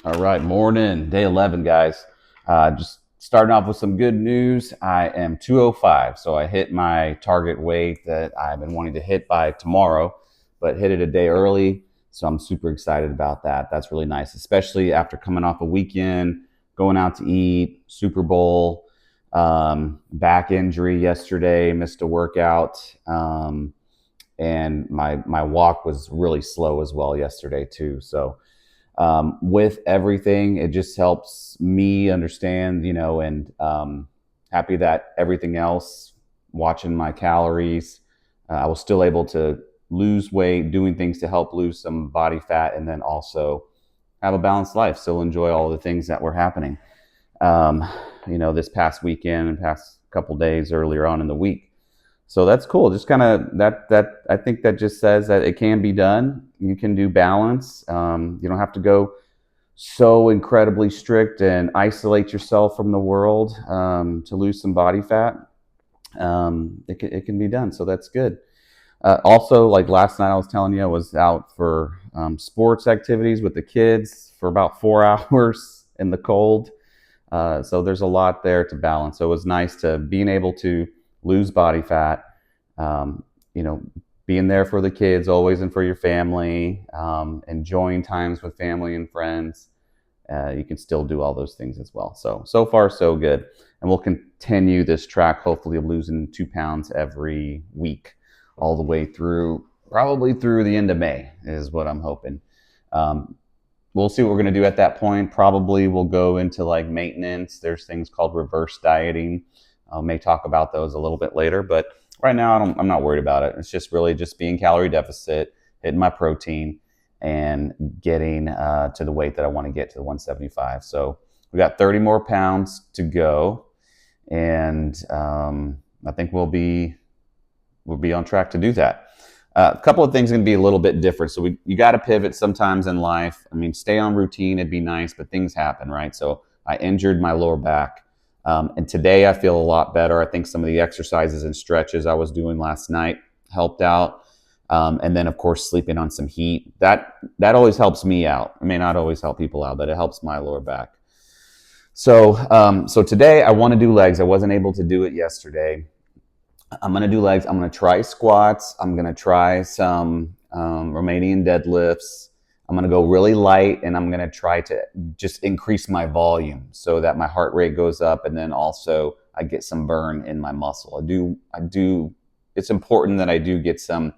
All right, morning, day 11, guys. Just starting off with some good news. I am 205, so I hit my target weight that I've been wanting to hit by tomorrow, but hit it a day early. So I'm super excited about that. That's really nice, especially after coming off a weekend, going out to eat, Super Bowl, back injury yesterday, missed a workout, and my walk was really slow as well yesterday too. So with everything. It just helps me understand, and happy that everything else, watching my calories, I was still able to lose weight, doing things to help lose some body fat, and then also have a balanced life, still enjoy all the things that were happening, um, this past weekend and past couple days earlier on in the week. So that's cool. Just kind of that I think that just says that it can be done. You can do balance. You don't have to go so incredibly strict and isolate yourself from the world to lose some body fat. It can be done. So that's good. Also, like last night, I was telling you, I was out for sports activities with the kids for about 4 hours in the cold. So there's a lot there to balance. So it was nice to being able to lose body fat, um, you know, being there for the kids always and for your family, enjoying times with family and friends. You can still do all those things as well. So far, so good. And we'll continue this track, hopefully, of losing 2 pounds every week, all the way through, probably through the end of May, is what I'm hoping. Um, we'll see what we're going to do at that point. Probably we'll go into like maintenance. There's things called reverse dieting. I may talk about those a little bit later, but right now I'm not worried about it. It's just really just being calorie deficit, hitting my protein, and getting to the weight that I want to get to the 175. So we got 30 more pounds to go, and I think we'll be on track to do that. A couple of things are going to be a little bit different. So you got to pivot sometimes in life. I mean, stay on routine, it'd be nice, but things happen, right? So I injured my lower back. And today I feel a lot better. I think some of the exercises and stretches I was doing last night helped out. And then, of course, sleeping on some heat. That always helps me out. It may not always help people out, but it helps my lower back. So today I want to do legs. I wasn't able to do it yesterday. I'm going to do legs. I'm going to try squats. I'm going to try some Romanian deadlifts. I'm going to go really light, and I'm going to try to just increase my volume so that my heart rate goes up, and then also I get some burn in my muscle. I do. It's important that I do get some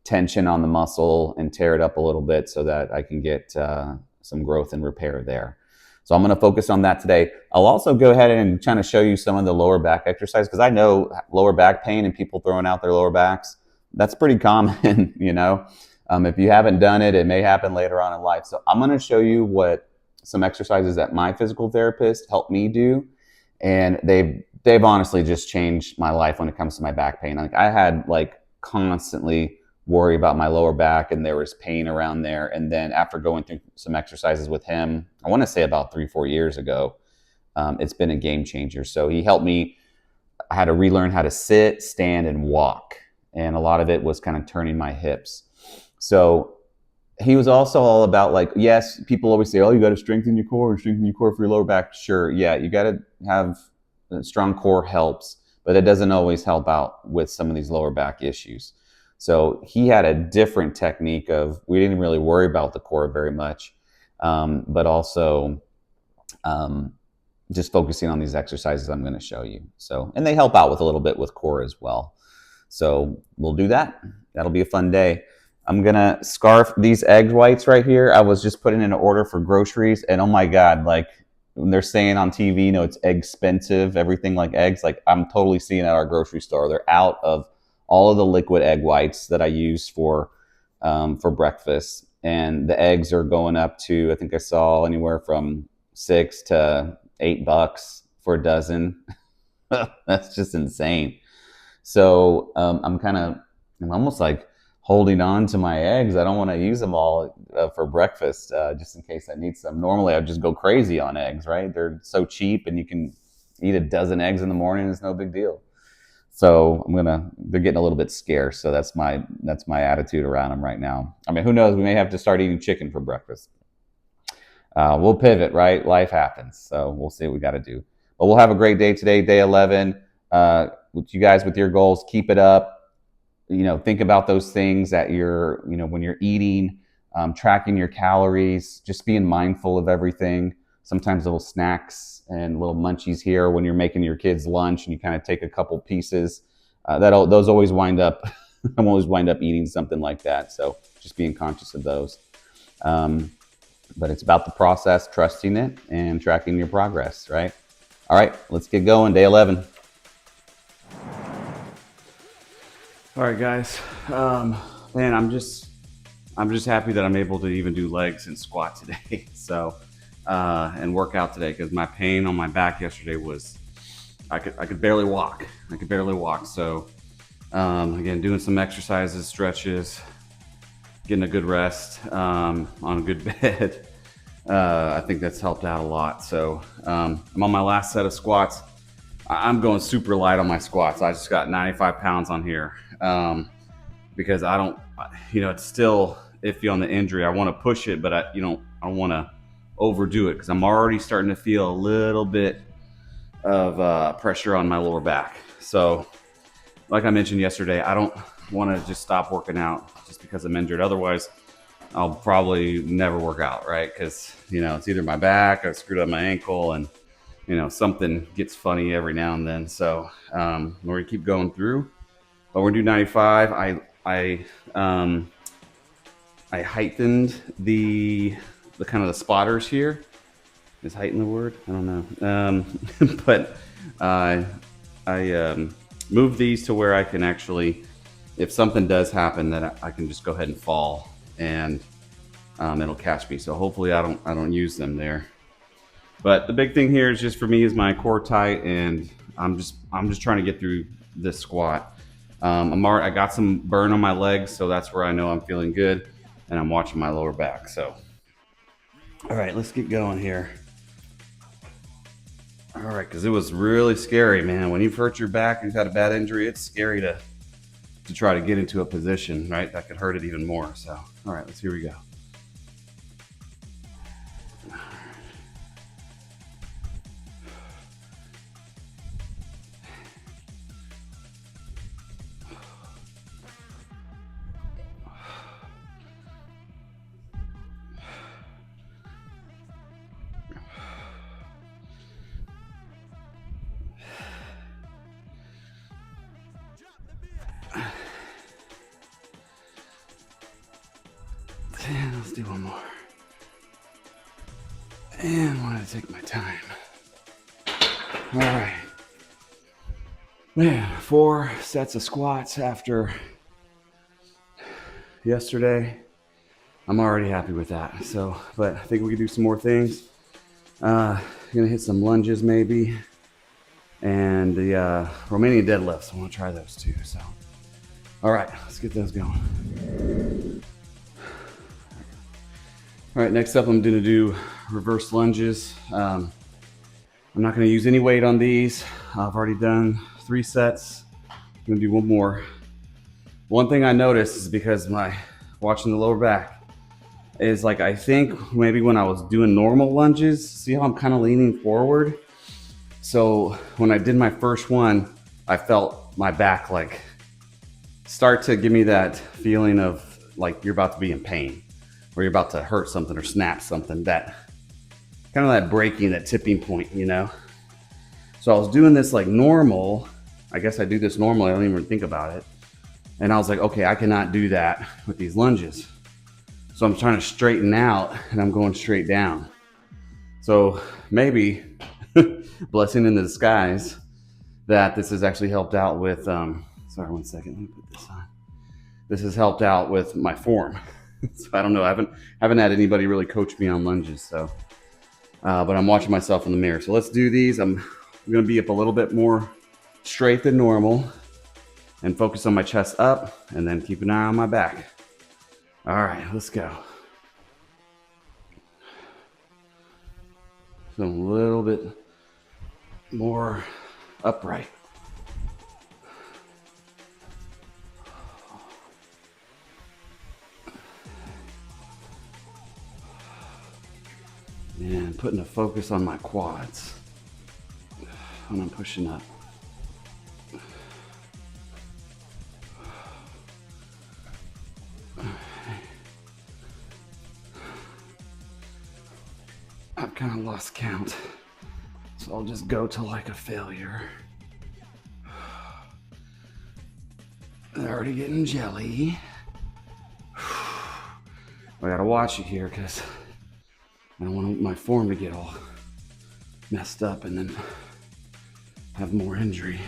tension on the muscle and tear it up a little bit so that I can get some growth and repair there. So I'm going to focus on that today. I'll also go ahead and kind of show you some of the lower back exercise because I know lower back pain and people throwing out their lower backs. That's pretty common, If you haven't done it, it may happen later on in life. So I'm going to show you what some exercises that my physical therapist helped me do, and they've honestly just changed my life when it comes to my back pain. Like I had constantly worry about my lower back and there was pain around there. And then after going through some exercises with him, I want to say about 3-4 years ago, it's been a game changer. So he helped me. I had to relearn how to sit, stand, and walk. And a lot of it was kind of turning my hips. So he was also all about yes, people always say, oh, you got to strengthen your core for your lower back. Sure. Yeah. You got to have a strong core helps, but it doesn't always help out with some of these lower back issues. So he had a different technique of, we didn't really worry about the core very much, but also just focusing on these exercises I'm going to show you. So, and they help out with a little bit with core as well. So we'll do that. That'll be a fun day. I'm going to scarf these egg whites right here. I was just putting in an order for groceries, and oh my God, when they're saying on TV, it's expensive, everything like eggs, I'm totally seeing at our grocery store, they're out of all of the liquid egg whites that I use for breakfast. And the eggs are going up to, I think I saw anywhere from $6 to $8 for a dozen. That's just insane. So I'm almost like holding on to my eggs. I don't want to use them all for breakfast, just in case I need some. Normally, I'd just go crazy on eggs, right? They're so cheap, and you can eat a dozen eggs in the morning. It's no big deal. So they're getting a little bit scarce. So that's my attitude around them right now. I mean, who knows? We may have to start eating chicken for breakfast. we'll pivot, right? Life happens. So we'll see what we got to do. But we'll have a great day today, day 11. With you guys with your goals, keep it up. Think about those things that when you're eating, tracking your calories, just being mindful of everything. Sometimes little snacks and little munchies here when you're making your kids lunch and you kind of take a couple pieces. Those always wind up, I'm always wind up eating something like that. So just being conscious of those. But it's about the process, trusting it, and tracking your progress, right? All right, let's get going. Day 11. All right, guys. Man, I'm just happy that I'm able to even do legs and squat today. So, and work out today because my pain on my back yesterday was, I could barely walk. So, again, doing some exercises, stretches, getting a good rest on a good bed. I think that's helped out a lot. So, I'm on my last set of squats. I'm going super light on my squats. I just got 95 pounds on here. Because I don't, it's still iffy on the injury. I want to push it, but I don't want to overdo it because I'm already starting to feel a little bit of pressure on my lower back. So, like I mentioned yesterday, I don't want to just stop working out just because I'm injured. Otherwise, I'll probably never work out, right? Because, it's either my back, I screwed up my ankle, and, something gets funny every now and then. So, we're going to keep going through. But we're going to do 95. I heightened the kind of the spotters here. Is heighten the word? I don't know. But I moved these to where I can actually, if something does happen, that I can just go ahead and fall and it'll catch me. So hopefully I don't use them there. But the big thing here is just for me is my core tight, and I'm just trying to get through this squat. I got some burn on my legs, so that's where I know I'm feeling good, and I'm watching my lower back. So, all right, let's get going here. All right, because it was really scary, man. When you've hurt your back and you've had a bad injury, it's scary to try to get into a position, right? That could hurt it even more. So, all right, here we go. And let's do one more. And I want to take my time. All right. Man, 4 sets of squats after yesterday. I'm already happy with that. So, but I think we can do some more things. Gonna hit some lunges maybe. And the Romanian deadlifts. I want to try those too. So, all right, let's get those going. All right, next up, I'm going to do reverse lunges. I'm not going to use any weight on these. I've already done 3 sets. I'm going to do one more. One thing I noticed is because watching the lower back is like, I think maybe when I was doing normal lunges, see how I'm kind of leaning forward? So when I did my first one, I felt my back like start to give me that feeling of like you're about to be in pain, or you're about to hurt something or snap something, that kind of that breaking, that tipping point, So I was doing this like normal. I guess I do this normal. I don't even think about it. And I was like, okay, I cannot do that with these lunges. So I'm trying to straighten out and I'm going straight down. So maybe blessing in the disguise that this has actually helped out with, sorry, one second, let me put this on. This has helped out with my form. So I don't know, I haven't had anybody really coach me on lunges. So, but I'm watching myself in the mirror. So let's do these. I'm going to be up a little bit more straight than normal and focus on my chest up, and then keep an eye on my back. All right, let's go. So a little bit more upright. and putting a focus on my quads when I'm pushing up. I've kind of lost count, so I'll just go to like a failure. They're already getting jelly. I gotta watch it here because I don't want my form to get all messed up and then have more injury.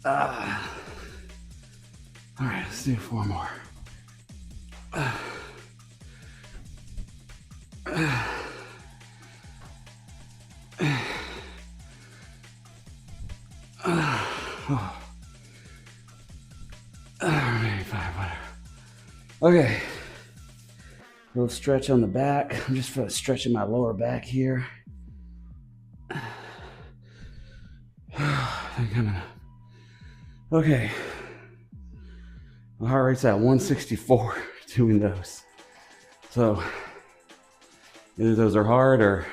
All right, let's do 4 more. Maybe 5, whatever. Okay, a little stretch on the back. I'm just stretching my lower back here. Okay, my heart rate's at 164 doing those. So either those are hard or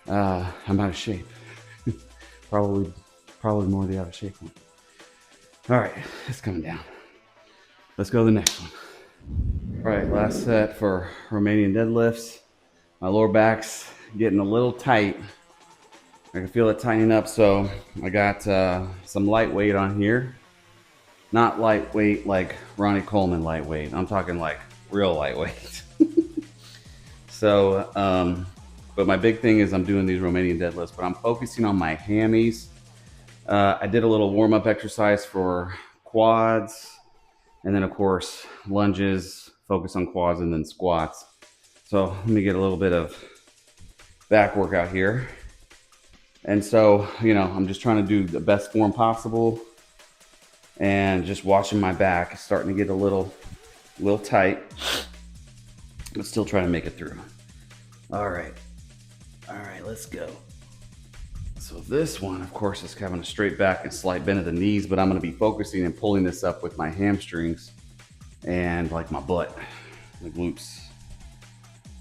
I'm out of shape. probably more the out of shape one. All right, it's coming down. Let's go to the next one. All right, last set for Romanian deadlifts. My lower back's getting a little tight. I can feel it tightening up, so I got some lightweight on here. Not lightweight like Ronnie Coleman lightweight. I'm talking like real lightweight. So, but my big thing is I'm doing these Romanian deadlifts, but I'm focusing on my hammies. I did a little warm-up exercise for quads, and then of course lunges, focus on quads, and then squats. So let me get a little bit of back workout here. And so, you know, I'm just trying to do the best form possible and just watching my back. It's starting to get a little tight, but still trying to make it through. All right, let's go. So this one, of course, is having a straight back and slight bend of the knees, but I'm gonna be focusing and pulling this up with my hamstrings and like my butt, the glutes.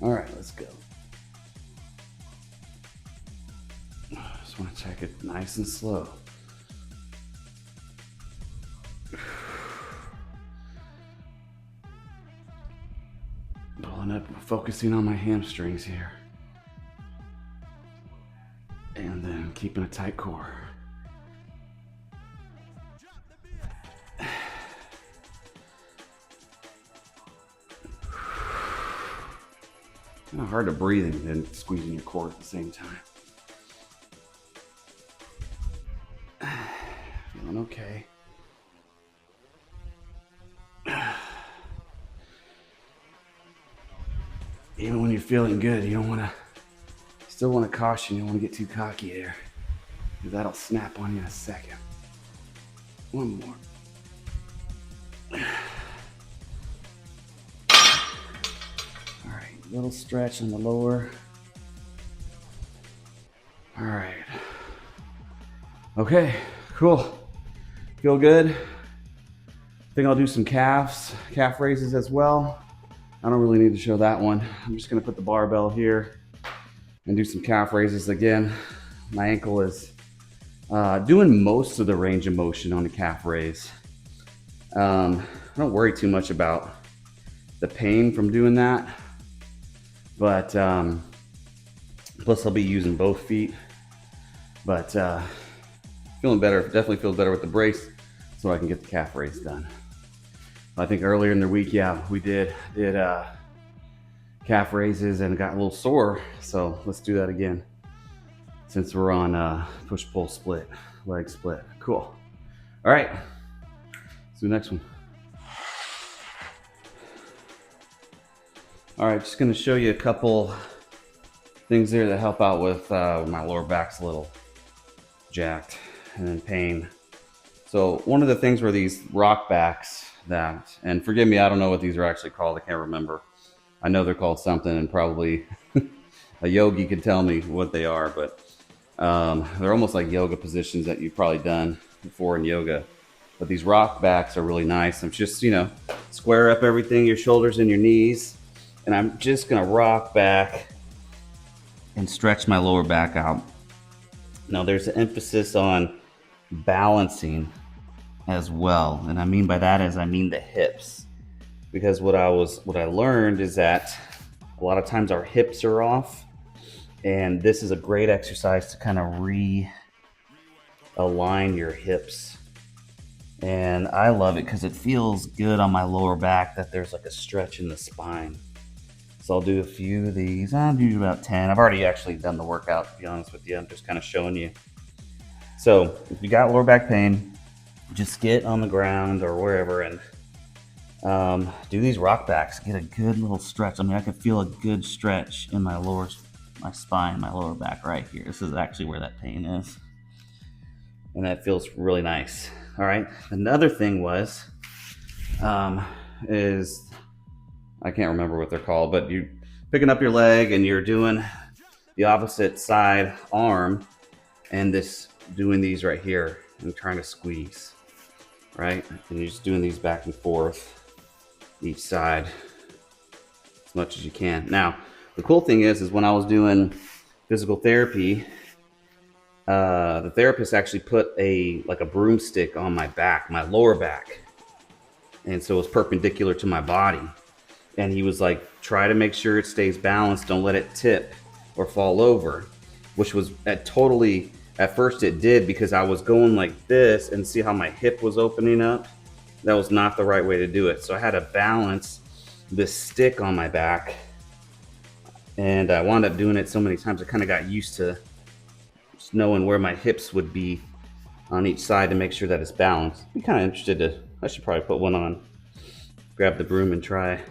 All right, let's go. Just wanna check it nice and slow. Pulling up, focusing on my hamstrings here. And then keeping a tight core. Kind of hard to breathe and squeezing your core at the same time. Feeling okay. Even when you're feeling good, you don't want to, still want to caution, you don't want to get too cocky there, because that'll snap on you in a second. One more. All right, little stretch on the lower. All right. Okay, cool. Feel good. I think I'll do some calf raises as well. I don't really need to show that one. I'm just gonna put the barbell here and do some calf raises again. My ankle is doing most of the range of motion on the calf raise. I don't worry too much about the pain from doing that, but plus I'll be using both feet. But feeling better, definitely feels better with the brace, so I can get the calf raise done. I think earlier in the week, yeah, we did calf raises and got a little sore. So let's do that again since we're on push-pull split, leg split. Cool. All right, let's do the next one. All right, just gonna show you a couple things there that help out with my lower back's a little jacked and in pain. So one of the things were these rock backs that, and forgive me, I don't know what these are actually called. I can't remember. I know they're called something, and probably a yogi could tell me what they are, but they're almost like yoga positions that you've probably done before in yoga. But these rock backs are really nice. I'm just, you know, square up everything, your shoulders and your knees, And I'm just gonna rock back and stretch my lower back out. Now there's an emphasis on balancing as well. And I mean by that is I mean the hips. Because what I learned is that a lot of times our hips are off, and this is a great exercise to kind of realign your hips. And I love it because it feels good on my lower back that there's like a stretch in the spine. So I'll do a few of these. I'll do about 10. I've already actually done the workout, to be honest with you. I'm just kind of showing you. So if you got lower back pain, just get on the ground or wherever and do these rock backs. Get a good little stretch. I mean, I can feel a good stretch in my spine, my lower back right here. This is actually where that pain is. And that feels really nice. All right. Another thing is I can't remember what they're called, but you picking up your leg and you're doing the opposite side arm and doing these right here and trying to squeeze, right? And you're just doing these back and forth each side as much as you can. Now, the cool thing is when I was doing physical therapy, the therapist actually put a broomstick on my back, my lower back, and so it was perpendicular to my body. And he was like, try to make sure it stays balanced. Don't let it tip or fall over, which was at first it did because I was going like this and see how my hip was opening up. That was not the right way to do it. So I had to balance this stick on my back. And I wound up doing it so many times, I kind of got used to just knowing where my hips would be on each side to make sure that it's balanced. I'm kind of interested I should probably put one on, grab the broom and try.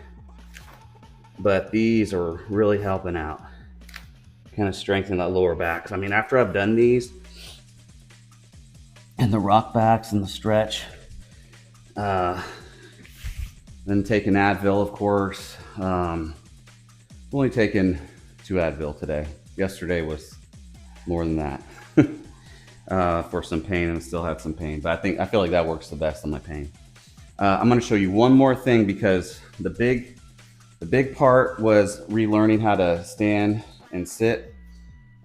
But these are really helping out, kind of strengthen that lower back. I mean, after I've done these and the rock backs and the stretch, then taking Advil, of course. I've only taken 2 Advil today. Yesterday was more than that for some pain, and I still have some pain. But I feel like that works the best on my pain. I'm going to show you one more thing because the big part was relearning how to stand and sit,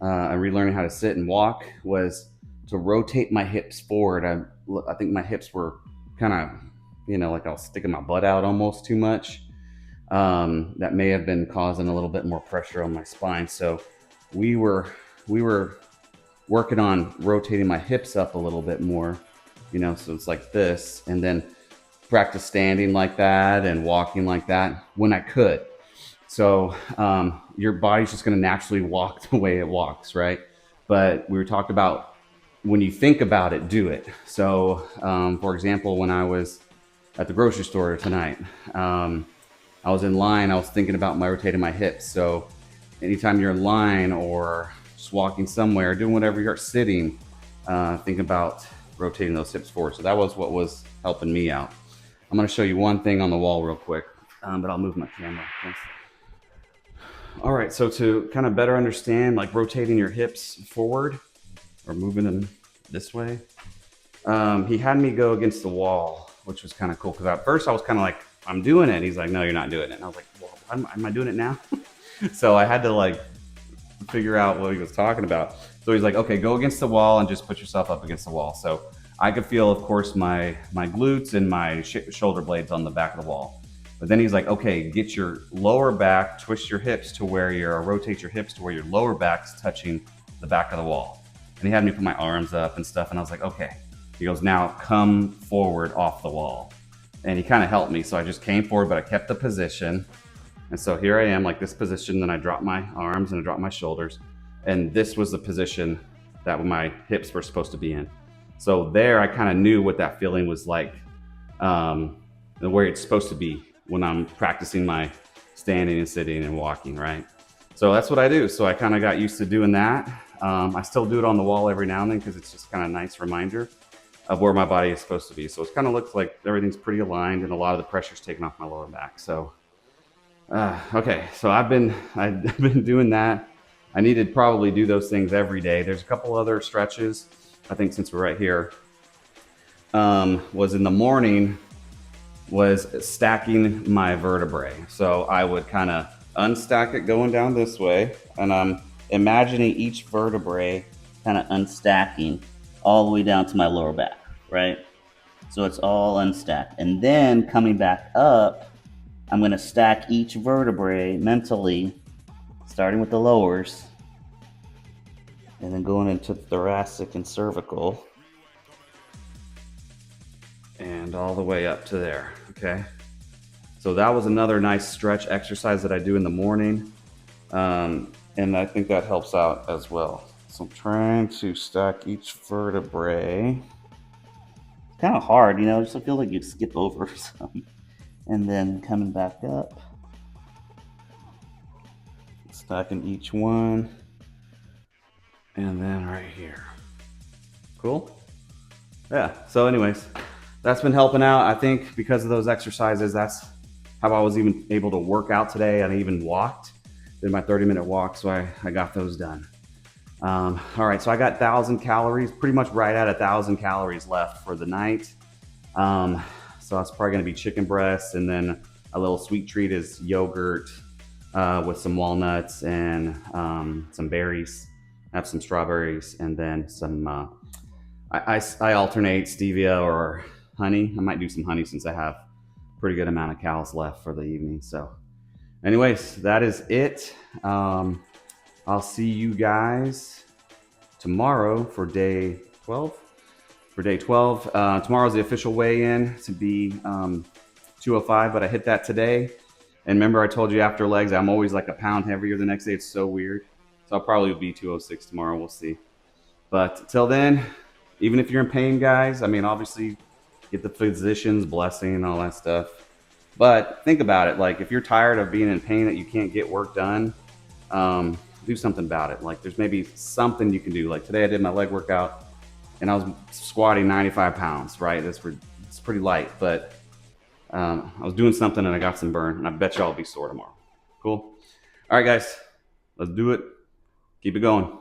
and relearning how to sit and walk was to rotate my hips forward. I think my hips were kind of, like I was sticking my butt out almost too much. That may have been causing a little bit more pressure on my spine. So we were working on rotating my hips up a little bit more, so it's like this, and then practice standing like that and walking like that when I could. So your body's just going to naturally walk the way it walks, right? But we were talking about when you think about it, do it. So for example, when I was at the grocery store tonight, I was in line, I was thinking about rotating my hips. So anytime you're in line or just walking somewhere, doing whatever you're sitting, think about rotating those hips forward. So that was what was helping me out. I'm going to show you one thing on the wall real quick, but I'll move my camera. Thanks. All right, so to kind of better understand like rotating your hips forward or moving them this way, he had me go against the wall, which was kind of cool because at first I was kind of like, I'm doing it. He's like, no, you're not doing it. And I was like, well, am I doing it now? So I had to like figure out what he was talking about. So he's like, okay, go against the wall and just put yourself up against the wall. So I could feel, of course, my glutes and my shoulder blades on the back of the wall. But then he's like, okay, get your lower back, twist your hips to where rotate your hips to where your lower back's touching the back of the wall. And he had me put my arms up and stuff. And I was like, okay. He goes, now come forward off the wall. And he kind of helped me. So I just came forward, but I kept the position. And so here I am, like this position. Then I dropped my arms and I dropped my shoulders. And this was the position that my hips were supposed to be in. So there, I kind of knew what that feeling was like, where it's supposed to be when I'm practicing my standing and sitting and walking, right? So that's what I do. So I kind of got used to doing that. I still do it on the wall every now and then because it's just kind of a nice reminder of where my body is supposed to be. So it kind of looks like everything's pretty aligned and a lot of the pressure's taken off my lower back. So, okay, so I've been doing that. I need to probably do those things every day. There's a couple other stretches. I think since we're right here, was in the morning, was stacking my vertebrae. So I would kind of unstack it going down this way, and I'm imagining each vertebrae kind of unstacking all the way down to my lower back, right? So it's all unstacked. And then coming back up, I'm going to stack each vertebrae mentally, starting with the lowers, and then going into thoracic and cervical, and all the way up to there, okay? So that was another nice stretch exercise that I do in the morning. And I think that helps out as well. So I'm trying to stack each vertebrae. It's kind of hard, you know, just I feel like you skip over some. And then coming back up, stacking each one. And then right here. Cool? Yeah, so anyways, that's been helping out. I think because of those exercises, that's how I was even able to work out today. I even walked, did my 30-minute walk, so I got those done. All right, so I got 1,000 calories, pretty much right at 1,000 calories left for the night. So it's probably gonna be chicken breasts, and then a little sweet treat is yogurt with some walnuts and some berries. I have some strawberries, and then some, I alternate stevia or honey. I might do some honey since I have a pretty good amount of calories left for the evening. So anyways, that is it. I'll see you guys tomorrow for day 12. For day 12, tomorrow's the official weigh-in to be 205, but I hit that today. And remember, I told you after legs, I'm always like a pound heavier the next day. It's so weird. So I'll probably be 206 tomorrow. We'll see. But till then, even if you're in pain, guys, I mean, obviously, get the physician's blessing and all that stuff. But think about it. Like, if you're tired of being in pain that you can't get work done, do something about it. Like, there's maybe something you can do. Like today, I did my leg workout, and I was squatting 95 pounds. Right? It's pretty light, but I was doing something and I got some burn, and I bet you I'll be sore tomorrow. Cool. All right, guys, let's do it. Keep it going.